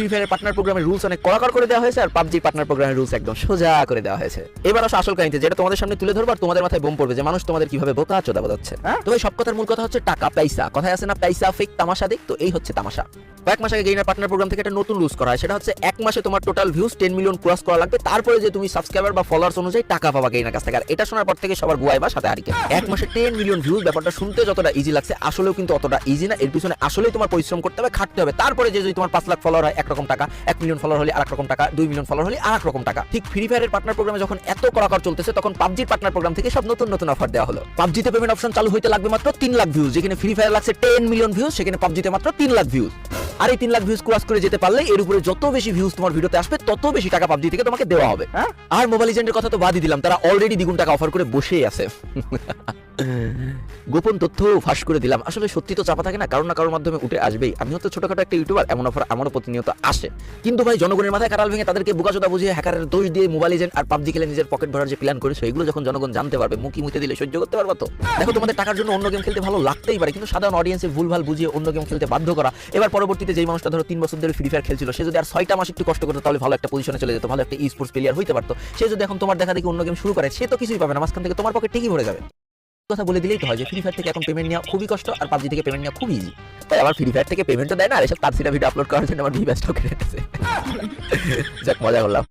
Free ফায়ারের partner প্রোগ্রামের rules অনেক কড়াকড় করে দেওয়া হয়েছে, আর পাবজি পার্টনার প্রোগ্রামের রুলস একদম সোজা করে দেওয়া হয়েছে। এবার আসো আসল কাহিনীতে, যেটা তোমাদের সামনে তুলে ধরবার তোমাদের মাথায় বোম পড়বে যে মানুষ তোমাদের কিভাবে বোকা চোদা বোঝাচ্ছে। তো ভাই সব কথার মূল কথা হচ্ছে টাকা পয়সা। কথায় আছে না, পয়সা ফেক তামাশা দেখ, তো এই হচ্ছে তামাশা। কয়েক মাস আগে গেইনার পার্টনার প্রোগ্রাম থেকে একটা নতুন রুলস করা হয়, সেটা হচ্ছে এক মাসে তোমার টোটাল ভিউজ 10 মিলিয়ন ক্রস করা লাগবে, তারপরে যে তুমি সাবস্ক্রাইবার বা ফলোয়ার্স অনুযায়ী টাকা পাবা গেইনার কাছ থেকে। আর এটা শোনার পর থেকে সবার গুয়াই বা সাথে হারিকে। এক মাসে 10 মিলিয়ন ভিউজ, ব্যাপারটা শুনতে যতটা ইজি লাগছে আসলেও কিন্তু অতটা ইজি না। এর পিছনে আসলেই তোমার পরিশ্রম করতে হবে, খাটতে হবে। তারপরে যে যদি তোমার 5 লাখ ফলোয়ার হয় একরকম টাকা, 1 মিলিয়ন ফলোয়ার হলে আরেক রকম টাকা, 2 মিলিয়ন ফলোয়ার হলে আরেক রকম টাকা। ঠিক ফ্রি ফায়ারের পার্টনার প্রোগ্রামে যখন এত কড়াকড় চলতেছে, তখন পাবজির পার্টনার প্রোগ্রাম থেকে সব নতুন নতুন অফার দেওয়া হলো। পাবজিতে পেমেন্ট অপশন চালু হইতে লাগবে মাত্র 3 লাখ ভিউজ, যেখানে ফ্রি ফায়ার লাগছে 10 মিলিয়ন ভিউজ, সেখানে পাবজিতে মাত্র 3 লাখ ভিউজ। আর এই 3 লাখ ভিউজ ক্রস করে যেতে পারলে এর উপরে যত বেশি ভিউজ তোমার ভিডিওতে আসবে তত বেশি টাকা পাবজি থেকে তোমাকে দেওয়া হবে। আর মোবাইল লিজেন্ডের কথা তো বাদই দিলাম, তারা অলরেডি দ্বিগুণ টাকা অফার করে বসেই আছে। গোপন তথ্য ফাঁস করে দিলাম। আসলে সত্যি তো চাপা থাকে না, কারণ না কারোর মাধ্যমে উঠে আসবেই। আমিও তো ছোটখাটো একটা ইউটিউবার, এমন অফার আমারও প্রতিনিয়ত আসে। কিন্তু ভাই জনগণের মাথায় কাটাল ভেঙে তাদেরকে বোকাচোদা বুঝিয়ে হ্যাকারের দোষ দিয়ে মোবাইল লিজেন্ড আর পাবজি খেলে নিজের পকেট ভরার যে প্ল্যান করেছে, এগুলো যখন জনগণ জানতে পারবে, মুখি মুতে দিলে সহ্য করতে পারবো তো? দেখো, তোমাদের টাকার জন্য অন্য গেম খেলতে ভালো লাগতেই পারে, কিন্তু সাধারণ অডিয়েন্সে ভুলভাল বুঝিয়ে অন্য গেম খেলতে বাধ্য করা। এবার পরবর্তীতে যেই মানুষটা ধরো 3 বছর ধরে ফ্রি ফায়ার খেলছিল, সে যদি আর 6টা মাস একটু কষ্ট করতো তাহলে ভালো একটা পজিশনে চলে যেত, ভালো একটা ই স্পোর্টস প্লেয়ার হইতে পারতো। সে যদি এখন তোমার দেখা দেখি অন্য গেম শুরু করে, সে তো কিছুই পাবে না, মাঝখান থেকে তোমার পকেট ঠিকই ভরে যাবে। কথা বলে দিলেই তো হয় যে ফ্রি ফায়ার থেকে এখন পেমেন্ট নেওয়া খুবই কষ্ট, আর পাবজি থেকে পেমেন্ট নেওয়া খুব ইজি। তাই আবার ফ্রি ফায়ার থেকে পেমেন্টও দেয় না, আর এসব তার ভিডিও আপলোড করার জন্য আমার ভিউজটাও কেটে গেছে। যাক, মজা করলাম।